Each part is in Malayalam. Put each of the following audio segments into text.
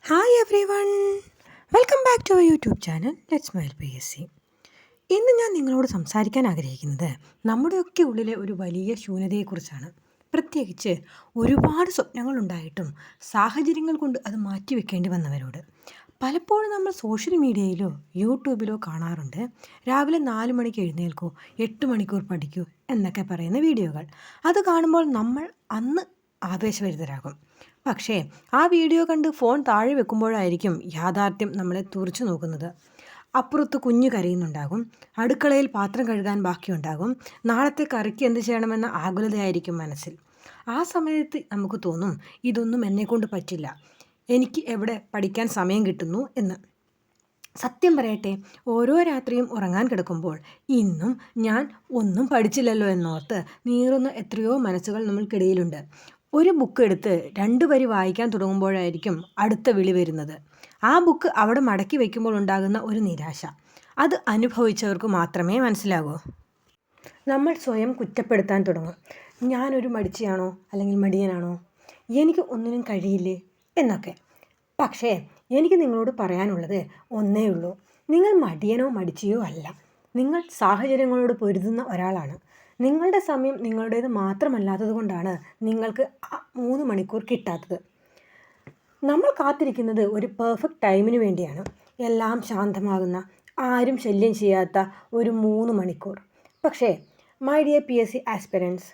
Hi everyone, welcome back to our YouTube channel let's smile PSC. ഇന്ന് ഞാൻ നിങ്ങളോട് സംസാരിക്കാൻ ആഗ്രഹിക്കുന്നത് നമ്മുടെയൊക്കെ ഉള്ളിലെ ഒരു വലിയ ശൂന്യതയെക്കുറിച്ചാണ്. പ്രത്യേകിച്ച് ഒരുപാട് സ്വപ്നങ്ങളുണ്ടായിട്ടും സാഹചര്യങ്ങൾ കൊണ്ട് അത് മാറ്റിവെക്കേണ്ടി വന്നവരോട്. പലപ്പോഴും നമ്മൾ സോഷ്യൽ മീഡിയയിലോ യൂട്യൂബിലോ കാണാറുണ്ട്, രാവിലെ 4 മണിക്ക് എഴുന്നേൽക്കൂ, 8 മണിക്കൂർ പഠിക്കൂ എന്നൊക്കെ പറയുന്ന വീഡിയോകൾ. അത് കാണുമ്പോൾ നമ്മൾ അന്ന് ആവേശഭരിതരാകും. പക്ഷേ ആ വീഡിയോ കണ്ട് ഫോൺ താഴെ വെക്കുമ്പോഴായിരിക്കും യാഥാർത്ഥ്യം നമ്മളെ തുറിച്ചു നോക്കുന്നത്. അപ്പുറത്ത് കുഞ്ഞ് കരയുന്നുണ്ടാകും, അടുക്കളയിൽ പാത്രം കഴുകാൻ ബാക്കിയുണ്ടാകും, നാളത്തെ കറിക്ക് എന്ത് ചെയ്യണമെന്ന ആകുലതയായിരിക്കും മനസ്സിൽ. ആ സമയത്ത് നമുക്ക് തോന്നും, ഇതൊന്നും എന്നെക്കൊണ്ട് പറ്റില്ല, എനിക്ക് എവിടെ പഠിക്കാൻ സമയം കിട്ടുന്നു എന്ന്. സത്യം പറയട്ടെ, ഓരോ രാത്രിയും ഉറങ്ങാൻ കിടക്കുമ്പോൾ ഇന്നും ഞാൻ ഒന്നും പഠിച്ചില്ലല്ലോ എന്നോർത്ത് നീറുന്ന എത്രയോ മനസ്സുകൾ നമ്മൾക്കിടയിലുണ്ട്. ഒരു ബുക്ക് എടുത്ത് 2 വരി വായിക്കാൻ തുടങ്ങുമ്പോഴായിരിക്കും അടുത്ത വിളി വരുന്നത്. ആ ബുക്ക് അവിടെ മടക്കി വയ്ക്കുമ്പോൾ ഉണ്ടാകുന്ന ഒരു നിരാശ, അത് അനുഭവിച്ചവർക്ക് മാത്രമേ മനസ്സിലാകൂ. നമ്മൾ സ്വയം കുറ്റപ്പെടുത്താൻ തുടങ്ങും. ഞാനൊരു മടിച്ചിയാണോ അല്ലെങ്കിൽ മടിയനാണോ, എനിക്ക് ഒന്നിനും കഴിയില്ലേ എന്നൊക്കെ. പക്ഷേ എനിക്ക് നിങ്ങളോട് പറയാനുള്ളത് ഒന്നേ ഉള്ളൂ, നിങ്ങൾ മടിയനോ മടിച്ചിയോ അല്ല. നിങ്ങൾ സാഹചര്യങ്ങളോട് പൊരുതുന്ന ഒരാളാണ്. നിങ്ങളുടെ സമയം നിങ്ങളുടേത് മാത്രമല്ലാത്തത് കൊണ്ടാണ് നിങ്ങൾക്ക് ആ 3 മണിക്കൂർ കിട്ടാത്തത്. നമ്മൾ കാത്തിരിക്കുന്നത് ഒരു പെർഫെക്റ്റ് ടൈമിന് വേണ്ടിയാണ്. എല്ലാം ശാന്തമാകുന്ന, ആരും ശല്യം ചെയ്യാത്ത ഒരു 3 മണിക്കൂർ. പക്ഷേ മൈ ഡിയർ PSC ആസ്പിരൻസ്,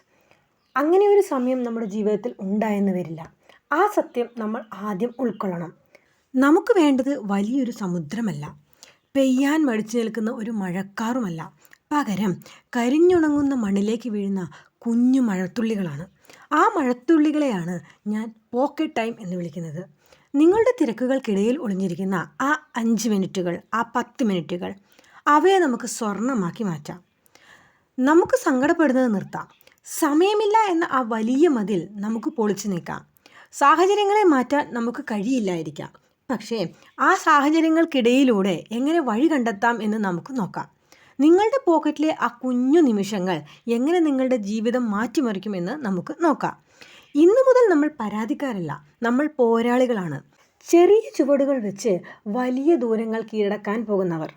അങ്ങനെ ഒരു സമയം നമ്മുടെ ജീവിതത്തിൽ ഉണ്ടായെന്ന് വരില്ല. ആ സത്യം നമ്മൾ ആദ്യം ഉൾക്കൊള്ളണം. നമുക്ക് വേണ്ടത് വലിയൊരു സമുദ്രമല്ല, പെയ്യാൻ മടിച്ചു നിൽക്കുന്ന ഒരു മഴക്കാറുമല്ല. പകരം കരിഞ്ഞുണങ്ങുന്ന മണ്ണിലേക്ക് വീഴുന്ന കുഞ്ഞു മഴത്തുള്ളികളാണ്. ആ മഴത്തുള്ളികളെയാണ് ഞാൻ പോക്കറ്റ് ടൈം എന്ന് വിളിക്കുന്നത്. നിങ്ങളുടെ തിരക്കുകൾക്കിടയിൽ ഒളിഞ്ഞിരിക്കുന്ന ആ 5 മിനിറ്റുകൾ, ആ 10 മിനിറ്റുകൾ, അവയെ നമുക്ക് സ്വർണ്ണമാക്കി മാറ്റാം. നമുക്ക് സങ്കടപ്പെടുന്നത് നിർത്താം. സമയമില്ല എന്ന ആ വലിയ മതിൽ നമുക്ക് പൊളിച്ചു നീക്കാം. സാഹചര്യങ്ങളെ മാറ്റാൻ നമുക്ക് കഴിയില്ലായിരിക്കാം, പക്ഷേ ആ സാഹചര്യങ്ങൾക്കിടയിലൂടെ എങ്ങനെ വഴി കണ്ടെത്താം എന്ന് നമുക്ക് നോക്കാം. നിങ്ങളുടെ പോക്കറ്റിലെ ആ കുഞ്ഞു നിമിഷങ്ങൾ എങ്ങനെ നിങ്ങളുടെ ജീവിതം മാറ്റിമറിക്കുമെന്ന് നമുക്ക് നോക്കാം. ഇന്നു മുതൽ നമ്മൾ പരാതിക്കാരല്ല, നമ്മൾ പോരാളികളാണ്. ചെറിയ ചുവടുകൾ വെച്ച് വലിയ ദൂരങ്ങൾ കീഴടക്കാൻ പോകുന്നവർ.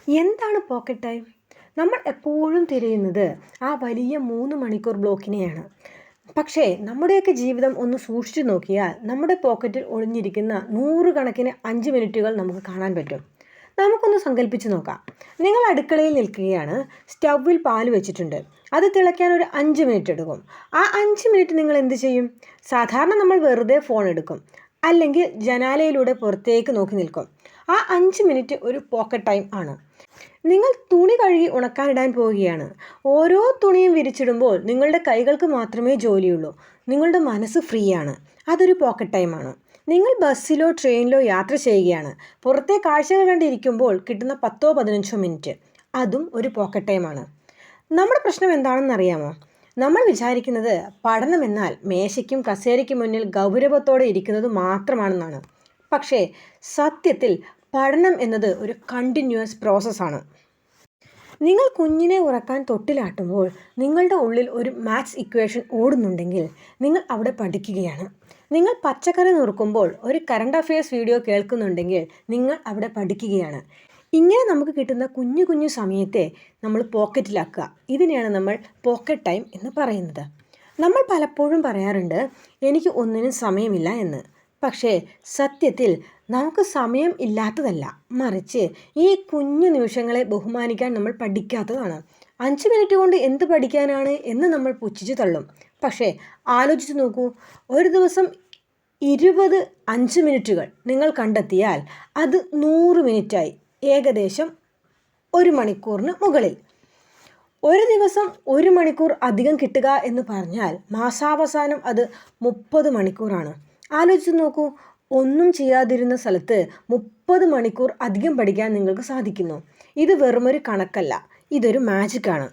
എന്താണ് പോക്കറ്റ് ടൈം? നമ്മൾ എപ്പോഴും തിരയുന്നത് ആ വലിയ 3 മണിക്കൂർ ബ്ലോക്കിനെയാണ്. പക്ഷേ നമ്മുടെയൊക്കെ ജീവിതം ഒന്ന് സൂക്ഷിച്ചു നോക്കിയാൽ നമ്മുടെ പോക്കറ്റിൽ ഒളിഞ്ഞിരിക്കുന്ന 100 കണക്കിന് 5 മിനിറ്റുകൾ നമുക്ക് കാണാൻ പറ്റും. നമുക്കൊന്ന് സങ്കല്പിച്ച് നോക്കാം. നിങ്ങൾ അടുക്കളയിൽ നിൽക്കുകയാണ്, സ്റ്റൗവിൽ പാൽ വെച്ചിട്ടുണ്ട്, അത് തിളയ്ക്കാൻ ഒരു 5 മിനിറ്റ് എടുക്കും. ആ 5 മിനിറ്റ് നിങ്ങൾ എന്ത് ചെയ്യും? സാധാരണ നമ്മൾ വെറുതെ ഫോൺ എടുക്കും, അല്ലെങ്കിൽ ജനാലയിലൂടെ പുറത്തേക്ക് നോക്കി നിൽക്കും. ആ 5 മിനിറ്റ് ഒരു പോക്കറ്റ് ടൈം ആണ്. നിങ്ങൾ തുണി കഴുകി ഉണക്കാനിടാൻ പോവുകയാണ്. ഓരോ തുണിയും വിരിച്ചിടുമ്പോൾ നിങ്ങളുടെ കൈകൾക്ക് മാത്രമേ ജോലിയുള്ളൂ, നിങ്ങളുടെ മനസ്സ് ഫ്രീ ആണ്. അതൊരു പോക്കറ്റ് ടൈമാണ്. നിങ്ങൾ ബസ്സിലോ ട്രെയിനിലോ യാത്ര ചെയ്യുകയാണ്, പുറത്തെ കാഴ്ചകൾ കണ്ടിരിക്കുമ്പോൾ കിട്ടുന്ന 10-15 മിനിറ്റ്, അതും ഒരു പോക്കറ്റ് ടൈമാണ്. നമ്മുടെ പ്രശ്നം എന്താണെന്നറിയാമോ? നമ്മൾ വിചാരിക്കുന്നത് പഠനം എന്നാൽ മേശയ്ക്കും കസേരയ്ക്കും മുന്നിൽ ഗൗരവത്തോടെ ഇരിക്കുന്നത് മാത്രമാണെന്നാണ്. പക്ഷേ സത്യത്തിൽ പഠനം എന്നത് ഒരു കണ്ടിന്യൂസ് പ്രോസസ്സാണ്. നിങ്ങൾ കുഞ്ഞിനെ ഉറക്കാൻ തൊട്ടിലാട്ടുമ്പോൾ നിങ്ങളുടെ ഉള്ളിൽ ഒരു മാത്സ് ഇക്വേഷൻ ഓടുന്നുണ്ടെങ്കിൽ നിങ്ങൾ അവിടെ പഠിക്കുകയാണ്. നിങ്ങൾ പച്ചക്കറി നുറുക്കുമ്പോൾ ഒരു കറണ്ട് അഫയേഴ്സ് വീഡിയോ കേൾക്കുന്നുണ്ടെങ്കിൽ നിങ്ങൾ അവിടെ പഠിക്കുകയാണ്. ഇങ്ങനെ നമുക്ക് കിട്ടുന്ന കുഞ്ഞു കുഞ്ഞു സമയത്തെ നമ്മൾ പോക്കറ്റിലാക്കുക. ഇതിനെയാണ് നമ്മൾ പോക്കറ്റ് ടൈം എന്ന് പറയുന്നത്. നമ്മൾ പലപ്പോഴും പറയാറുണ്ട്, എനിക്ക് ഒന്നിനും സമയമില്ല എന്ന്. പക്ഷേ സത്യത്തിൽ നമുക്ക് സമയം ഇല്ലാത്തതല്ല, മറിച്ച് ഈ കുഞ്ഞു നിമിഷങ്ങളെ ബഹുമാനിക്കാൻ നമ്മൾ പഠിക്കാത്തതാണ്. 5 മിനിറ്റ് കൊണ്ട് എന്ത് പഠിക്കാനാണ് എന്ന് നമ്മൾ പുച്ഛിച്ച് തള്ളും. പക്ഷേ ആലോചിച്ച് നോക്കൂ, ഒരു ദിവസം 20 5 മിനിറ്റുകൾ നിങ്ങൾ കണ്ടെത്തിയാൽ അത് 100 മിനിറ്റായി, ഏകദേശം 1 മണിക്കൂറിന് മുകളിൽ. ഒരു ദിവസം 1 മണിക്കൂർ അധികം കിട്ടുക എന്ന് പറഞ്ഞാൽ മാസാവസാനം അത് 30 മണിക്കൂറാണ്. ആലോചിച്ച് നോക്കൂ, ഒന്നും ചെയ്യാതിരുന്ന സ്ഥലത്ത് 30 മണിക്കൂർ അധികം പഠിക്കാൻ നിങ്ങൾക്ക് സാധിക്കുന്നു. ഇത് വെറുമൊരു കണക്കല്ല, ഇതൊരു മാജിക്കാണ്.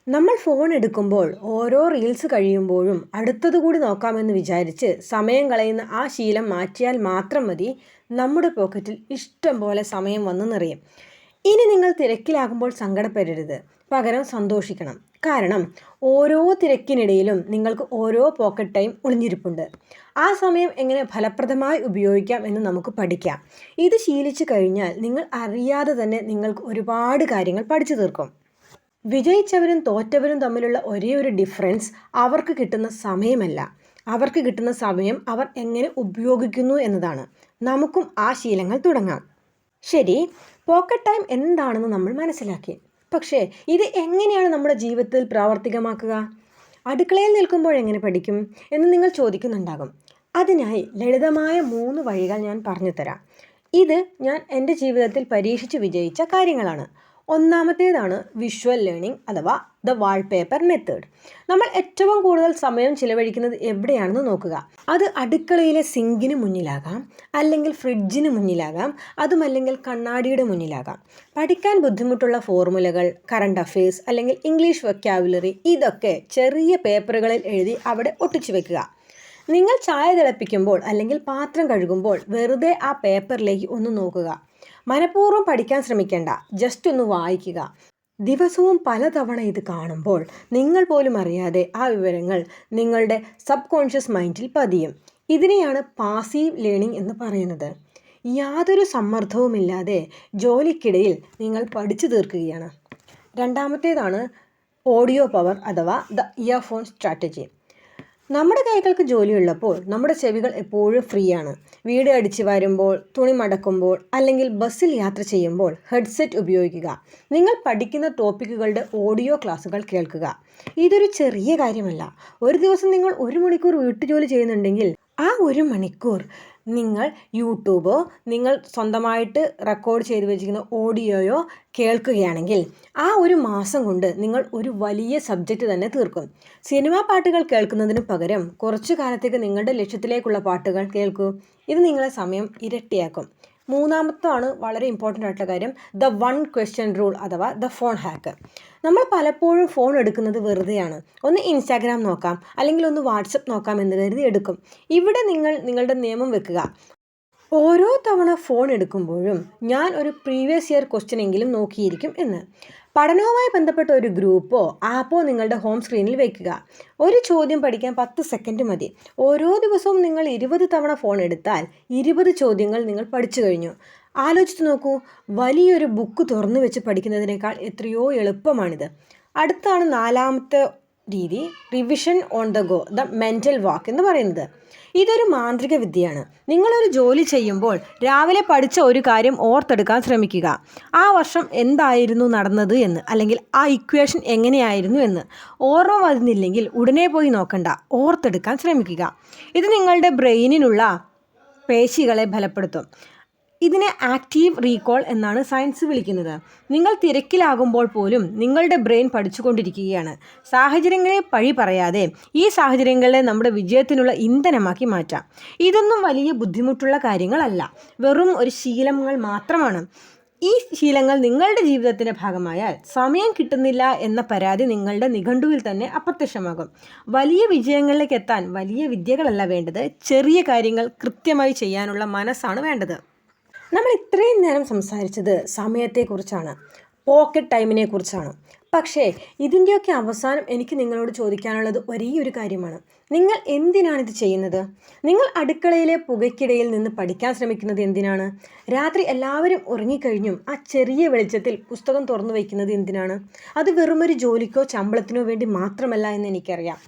നമ്മൾ ഫോൺ എടുക്കുമ്പോൾ ഓരോ റീൽസ് കഴിയുമ്പോഴും അടുത്തതുകൂടി നോക്കാമെന്ന് വിചാരിച്ച് സമയം കളയുന്ന ആ ശീലം മാറ്റിയാൽ മാത്രം മതി, നമ്മുടെ പോക്കറ്റിൽ ഇഷ്ടം പോലെ സമയം വന്നു നിറയും. ഇനി നിങ്ങൾ തിരക്കിലാകുമ്പോൾ സങ്കടപ്പെടരുത്, പകരം സന്തോഷിക്കണം. കാരണം ഓരോ തിരക്കിനിടയിലും നിങ്ങൾക്ക് ഓരോ പോക്കറ്റ് ടൈം ഒളിഞ്ഞിരിപ്പുണ്ട്. ആ സമയം എങ്ങനെ ഫലപ്രദമായി ഉപയോഗിക്കാം എന്ന് നമുക്ക് പഠിക്കാം. ഇത് ശീലിച്ചു കഴിഞ്ഞാൽ നിങ്ങൾ അറിയാതെ തന്നെ നിങ്ങൾക്ക് ഒരുപാട് കാര്യങ്ങൾ പഠിച്ചു തീർക്കും. വിജയിച്ചവരും തോറ്റവരും തമ്മിലുള്ള ഒരേ ഒരു ഡിഫറൻസ് അവർക്ക് കിട്ടുന്ന സമയമല്ല, അവർക്ക് കിട്ടുന്ന സമയം അവർ എങ്ങനെ ഉപയോഗിക്കുന്നു എന്നതാണ്. നമുക്കും ആ ശീലങ്ങൾ തുടങ്ങാം. ശരി, പോക്കറ്റ് ടൈം എന്താണെന്ന് നമ്മൾ മനസ്സിലാക്കി. പക്ഷേ ഇത് എങ്ങനെയാണ് നമ്മുടെ ജീവിതത്തിൽ പ്രാവർത്തികമാക്കുക? അടുക്കളയിൽ നിൽക്കുമ്പോൾ എങ്ങനെ പഠിക്കും എന്ന് നിങ്ങൾ ചോദിക്കുന്നുണ്ടാകും. അതിനായി ലളിതമായ 3 വഴികൾ ഞാൻ പറഞ്ഞു തരാം. ഇത് ഞാൻ എൻ്റെ ജീവിതത്തിൽ പരീക്ഷിച്ച് വിജയിച്ച കാര്യങ്ങളാണ്. ഒന്നാമത്തേതാണ് വിഷ്വൽ ലേണിംഗ് അഥവാ ദ വാൾപേപ്പർ മെത്തേഡ്. നമ്മൾ ഏറ്റവും കൂടുതൽ സമയം ചിലവഴിക്കുന്നത് എവിടെയാണെന്ന് നോക്കുക. അത് അടുക്കളയിലെ സിങ്കിന് മുന്നിലാകാം, അല്ലെങ്കിൽ ഫ്രിഡ്ജിന് മുന്നിലാകാം, അതുമല്ലെങ്കിൽ കണ്ണാടിയുടെ മുന്നിലാകാം. പഠിക്കാൻ ബുദ്ധിമുട്ടുള്ള ഫോർമുലകൾ, കറണ്ട് അഫയേഴ്സ് അല്ലെങ്കിൽ ഇംഗ്ലീഷ് വൊക്കാബുലറി ഇതൊക്കെ ചെറിയ പേപ്പറുകളിൽ എഴുതി അവിടെ ഒട്ടിച്ചു വെക്കുക. നിങ്ങൾ ചായ തിളപ്പിക്കുമ്പോൾ അല്ലെങ്കിൽ പാത്രം കഴുകുമ്പോൾ വെറുതെ ആ പേപ്പറിലേക്ക് ഒന്ന് നോക്കുക. മനഃപൂർവ്വം പഠിക്കാൻ ശ്രമിക്കേണ്ട, ജസ്റ്റ് ഒന്ന് വായിക്കുക. ദിവസവും പലതവണ ഇത് കാണുമ്പോൾ നിങ്ങൾ പോലും അറിയാതെ ആ വിവരങ്ങൾ നിങ്ങളുടെ സബ് കോൺഷ്യസ് മൈൻഡിൽ പതിയും. ഇതിനെയാണ് പാസീവ് ലേണിംഗ് എന്ന് പറയുന്നത്. യാതൊരു സമ്മർദ്ദവുമില്ലാതെ ജോലിക്കിടയിൽ നിങ്ങൾ പഠിച്ചു തീർക്കുകയാണ്. രണ്ടാമത്തേതാണ് ഓഡിയോ പവർ അഥവാ ദ ഇയർഫോൺ സ്ട്രാറ്റജി. നമ്മുടെ കൈകൾക്ക് ജോലിയുള്ളപ്പോൾ നമ്മുടെ ചെവികൾ എപ്പോഴും ഫ്രീ ആണ്. വീട് അടിച്ചു വരുമ്പോൾ, തുണി മടക്കുമ്പോൾ അല്ലെങ്കിൽ ബസ്സിൽ യാത്ര ചെയ്യുമ്പോൾ ഹെഡ്സെറ്റ് ഉപയോഗിക്കുക. നിങ്ങൾ പഠിക്കുന്ന ടോപ്പിക്കുകളുടെ ഓഡിയോ ക്ലാസ്സുകൾ കേൾക്കുക. ഇതൊരു ചെറിയ കാര്യമല്ല. ഒരു ദിവസം നിങ്ങൾ 1 മണിക്കൂർ വീട്ടുജോലി ചെയ്യുന്നുണ്ടെങ്കിൽ ആ 1 മണിക്കൂർ നിങ്ങൾ യൂട്യൂബോ നിങ്ങൾ സ്വന്തമായിട്ട് റെക്കോർഡ് ചെയ്ത് വെച്ചിരിക്കുന്ന ഓഡിയോയോ കേൾക്കുകയാണെങ്കിൽ ആ 1 മാസം കൊണ്ട് നിങ്ങൾ ഒരു വലിയ സബ്ജക്റ്റ് തന്നെ തീർക്കും. സിനിമാ പാട്ടുകൾ കേൾക്കുന്നതിന് പകരം കുറച്ചു കാലത്തേക്ക് നിങ്ങളുടെ ലക്ഷ്യത്തിലേക്കുള്ള പാട്ടുകൾ കേൾക്കൂ. ഇത് നിങ്ങളെ സമയം ഇരട്ടിയാക്കും. മൂന്നാമത്താണ് വളരെ ഇമ്പോർട്ടൻ്റ് ആയിട്ടുള്ള കാര്യം, ദ 1 ക്വസ്റ്റ്യൻ റൂൾ അഥവാ ദ ഫോൺ ഹാക്ക്. നമ്മൾ പലപ്പോഴും ഫോൺ എടുക്കുന്നത് വെറുതെയാണ്. ഒന്ന് ഇൻസ്റ്റാഗ്രാം നോക്കാം അല്ലെങ്കിൽ ഒന്ന് വാട്സപ്പ് നോക്കാം എന്ന് കരുതി എടുക്കും. ഇവിടെ നിങ്ങൾ നിങ്ങളുടെ നിയമം വെക്കുക. ഓരോ തവണ ഫോൺ എടുക്കുമ്പോഴും ഞാൻ ഒരു പ്രീവിയസ് ഇയർ ക്വസ്റ്റ്യൻ എങ്കിലും നോക്കിയിരിക്കും എന്ന്. പഠനവുമായി ബന്ധപ്പെട്ട ഒരു ഗ്രൂപ്പോ ആപ്പോ നിങ്ങളുടെ ഹോം സ്ക്രീനിൽ വയ്ക്കുക. ഒരു ചോദ്യം പഠിക്കാൻ 10 സെക്കൻഡ് മതി. ഓരോ ദിവസവും നിങ്ങൾ 20 തവണ ഫോൺ എടുത്താൽ 20 ചോദ്യങ്ങൾ നിങ്ങൾ പഠിച്ചു കഴിഞ്ഞു. ആലോചിച്ച് നോക്കൂ, വലിയൊരു ബുക്ക് തുറന്നു വെച്ച് പഠിക്കുന്നതിനേക്കാൾ എത്രയോ എളുപ്പമാണിത്. അടുത്താണ് 4ാമത്തെ രീതി, revision on the go, the mental walk എന്ന് പറയുന്നത്. ഇതൊരു മാന്ത്രിക വിദ്യയാണ്. നിങ്ങളൊരു ജോലി ചെയ്യുമ്പോൾ രാവിലെ പഠിച്ച ഒരു കാര്യം ഓർത്തെടുക്കാൻ ശ്രമിക്കുക. ആ വർഷം എന്തായിരുന്നു നടന്നത് എന്ന്, അല്ലെങ്കിൽ ആ ഇക്വേഷൻ എങ്ങനെയായിരുന്നു എന്ന്. ഓർമ്മ വരുന്നില്ലെങ്കിൽ ഉടനെ പോയി നോക്കണ്ട, ഓർത്തെടുക്കാൻ ശ്രമിക്കുക. ഇത് നിങ്ങളുടെ ബ്രെയിനിനുള്ള പേശികളെ ബലപ്പെടുത്തും. ഇതിനെ ആക്റ്റീവ് റീകോൾ എന്നാണ് സയൻസ് വിളിക്കുന്നത്. നിങ്ങൾ തിരക്കിലാകുമ്പോൾ പോലും നിങ്ങളുടെ ബ്രെയിൻ പഠിച്ചുകൊണ്ടിരിക്കുകയാണ്. സാഹചര്യങ്ങളെ പഴി പറയാതെ ഈ സാഹചര്യങ്ങളെ നമ്മുടെ വിജയത്തിനുള്ള ഇന്ധനമാക്കി മാറ്റാം. ഇതൊന്നും വലിയ ബുദ്ധിമുട്ടുള്ള കാര്യങ്ങളല്ല, വെറും ഒരു ശീലങ്ങൾ മാത്രമാണ്. ഈ ശീലങ്ങൾ നിങ്ങളുടെ ജീവിതത്തിൻ്റെ ഭാഗമായാൽ സമയം കിട്ടുന്നില്ല എന്ന പരാതി നിങ്ങളുടെ നിഘണ്ടുവിൽ തന്നെ അപ്രത്യക്ഷമാകും. വലിയ വിജയങ്ങളിലേക്ക് എത്താൻ വലിയ വിദ്യകളല്ല വേണ്ടത്, ചെറിയ കാര്യങ്ങൾ കൃത്യമായി ചെയ്യാനുള്ള മനസ്സാണ് വേണ്ടത്. നമ്മൾ ഇത്രയും നേരം സംസാരിച്ചത് സമയത്തെക്കുറിച്ചാണ്, പോക്കറ്റ് ടൈമിനെ കുറിച്ചാണ്. പക്ഷേ ഇതിൻ്റെയൊക്കെ അവസാനം എനിക്ക് നിങ്ങളോട് ചോദിക്കാനുള്ളത് ഒരേ ഒരു കാര്യമാണ്. നിങ്ങൾ എന്തിനാണിത് ചെയ്യുന്നത്? നിങ്ങൾ അടുക്കളയിലെ പുകയ്ക്കിടയിൽ നിന്ന് പഠിക്കാൻ ശ്രമിക്കുന്നത് എന്തിനാണ്? രാത്രി എല്ലാവരും ഉറങ്ങിക്കഴിഞ്ഞും ആ ചെറിയ വെളിച്ചത്തിൽ പുസ്തകം തുറന്നു വയ്ക്കുന്നത് എന്തിനാണ്? അത് വെറുമൊരു ജോലിക്കോ ശമ്പളത്തിനോ വേണ്ടി മാത്രമല്ല എന്ന് എനിക്കറിയാം.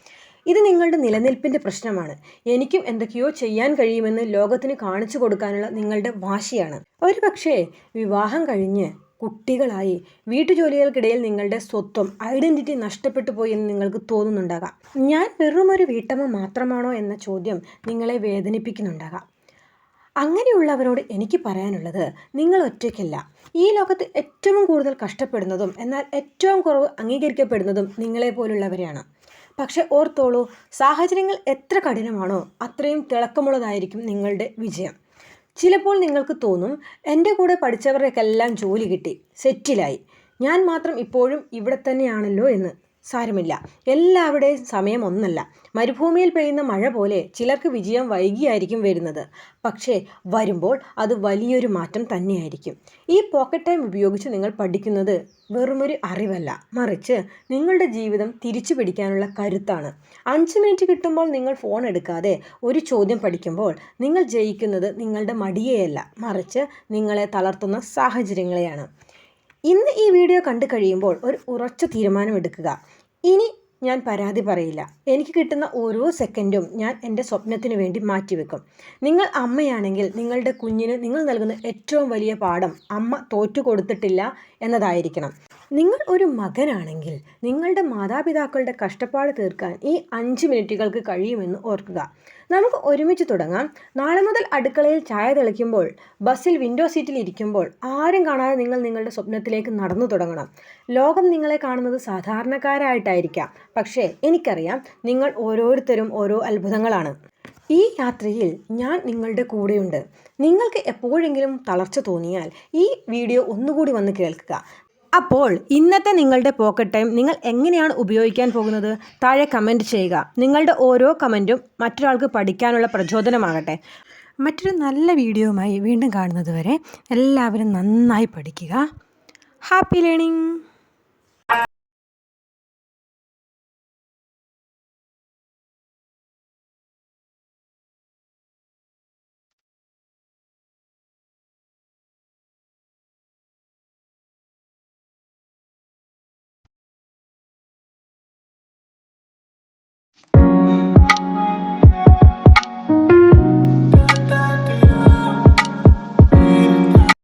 ഇത് നിങ്ങളുടെ നിലനിൽപ്പിൻ്റെ പ്രശ്നമാണ്. എനിക്കും എന്തൊക്കെയോ ചെയ്യാൻ കഴിയുമെന്ന് ലോകത്തിന് കാണിച്ചു കൊടുക്കാനുള്ള നിങ്ങളുടെ വാശിയാണ്. ഒരുപക്ഷേ വിവാഹം കഴിഞ്ഞ് കുട്ടികളായി വീട്ടുജോലികൾക്കിടയിൽ നിങ്ങളുടെ സ്വത്വം ഐഡൻറ്റിറ്റി നഷ്ടപ്പെട്ടു പോയി എന്ന് നിങ്ങൾക്ക് തോന്നുന്നുണ്ടാകാം. ഞാൻ വെറുമൊരു വീട്ടമ്മ മാത്രമാണോ എന്ന ചോദ്യം നിങ്ങളെ വേദനിപ്പിക്കുന്നുണ്ടാകാം. അങ്ങനെയുള്ളവരോട് എനിക്ക് പറയാനുള്ളത്, നിങ്ങൾ ഒറ്റയ്ക്കല്ല. ഈ ലോകത്ത് ഏറ്റവും കൂടുതൽ കഷ്ടപ്പെടുന്നതും എന്നാൽ ഏറ്റവും കുറവ് അംഗീകരിക്കപ്പെടുന്നതും നിങ്ങളെപ്പോലുള്ളവരെയാണ്. പക്ഷെ ഓർത്തോളൂ, സാഹചര്യങ്ങൾ എത്ര കഠിനമാണോ അത്രയും തിളക്കമുള്ളതായിരിക്കും നിങ്ങളുടെ വിജയം. ചിലപ്പോൾ നിങ്ങൾക്ക് തോന്നും, എൻ്റെ കൂടെ പഠിച്ചവർക്കെല്ലാം ജോലി കിട്ടി, സെറ്റിലായി, ഞാൻ മാത്രം ഇപ്പോഴും ഇവിടെ തന്നെയാണല്ലോ എന്ന്. സാരമില്ല, എല്ലാവരുടെയും സമയം ഒന്നല്ല. മരുഭൂമിയിൽ പെയ്യുന്ന മഴ പോലെ ചിലർക്ക് വിജയം വൈകിയായിരിക്കും വരുന്നത്. പക്ഷേ വരുമ്പോൾ അത് വലിയൊരു മാറ്റം തന്നെയായിരിക്കും. ഈ പോക്കറ്റ് ടൈം ഉപയോഗിച്ച് നിങ്ങൾ പഠിക്കുന്നത് വെറുമൊരു അറിവല്ല, മറിച്ച് നിങ്ങളുടെ ജീവിതം തിരിച്ചു പിടിക്കാനുള്ള കരുത്താണ്. 5 മിനിറ്റ് കിട്ടുമ്പോൾ നിങ്ങൾ ഫോൺ എടുക്കാതെ ഒരു ചോദ്യം പഠിക്കുമ്പോൾ നിങ്ങൾ ജയിക്കുന്നത് നിങ്ങളുടെ മടിയെയല്ല, മറിച്ച് നിങ്ങളെ തളർത്തുന്ന സാഹചര്യങ്ങളെയാണ്. ഇന്ന് ഈ വീഡിയോ കണ്ടു കഴിയുമ്പോൾ ഒരു ഉറച്ച തീരുമാനമെടുക്കുക. ഇനി ഞാൻ പരാതി പറയില്ല. എനിക്ക് കിട്ടുന്ന ഓരോ സെക്കൻഡും ഞാൻ എൻ്റെ സ്വപ്നത്തിന് വേണ്ടി മാറ്റിവെക്കും. നിങ്ങൾ അമ്മയാണെങ്കിൽ നിങ്ങളുടെ കുഞ്ഞിന് നിങ്ങൾ നൽകുന്ന ഏറ്റവും വലിയ പാഠം അമ്മ തോറ്റു കൊടുത്തിട്ടില്ല എന്നതായിരിക്കണം. നിങ്ങൾ ഒരു മകനാണെങ്കിൽ നിങ്ങളുടെ മാതാപിതാക്കളുടെ കഷ്ടപ്പാട് തീർക്കാൻ ഈ 5 മിനിറ്റുകൾക്ക് കഴിയുമെന്ന് ഓർക്കുക. നമുക്ക് ഒരുമിച്ച് തുടങ്ങാം. നാളെ മുതൽ അടുക്കളയിൽ ചായ തിളയ്ക്കുമ്പോൾ, ബസ്സിൽ വിൻഡോ സീറ്റിൽ ഇരിക്കുമ്പോൾ ആരും കാണാതെ നിങ്ങൾ നിങ്ങളുടെ സ്വപ്നത്തിലേക്ക് നടന്നു തുടങ്ങണം. ലോകം നിങ്ങളെ കാണുന്നത് സാധാരണക്കാരായിട്ടായിരിക്കാം, പക്ഷേ എനിക്കറിയാം നിങ്ങൾ ഓരോരുത്തരും ഓരോ അത്ഭുതങ്ങളാണ്. ഈ യാത്രയിൽ ഞാൻ നിങ്ങളുടെ കൂടെയുണ്ട്. നിങ്ങൾക്ക് എപ്പോഴെങ്കിലും തളർച്ച തോന്നിയാൽ ഈ വീഡിയോ ഒന്നുകൂടി വന്ന് കേൾക്കുക. അപ്പോൾ ഇന്നത്തെ നിങ്ങളുടെ പോക്കറ്റ് ടൈം നിങ്ങൾ എങ്ങനെയാണ് ഉപയോഗിക്കാൻ പോകുന്നത്? താഴെ കമൻറ്റ് ചെയ്യുക. നിങ്ങളുടെ ഓരോ കമൻറ്റും മറ്റൊരാൾക്ക് പഠിക്കാനുള്ള പ്രചോദനമാകട്ടെ. മറ്റൊരു നല്ല വീഡിയോയുമായി വീണ്ടും കാണുന്നത് വരെ എല്ലാവരും നന്നായി പഠിക്കുക. Happy learning.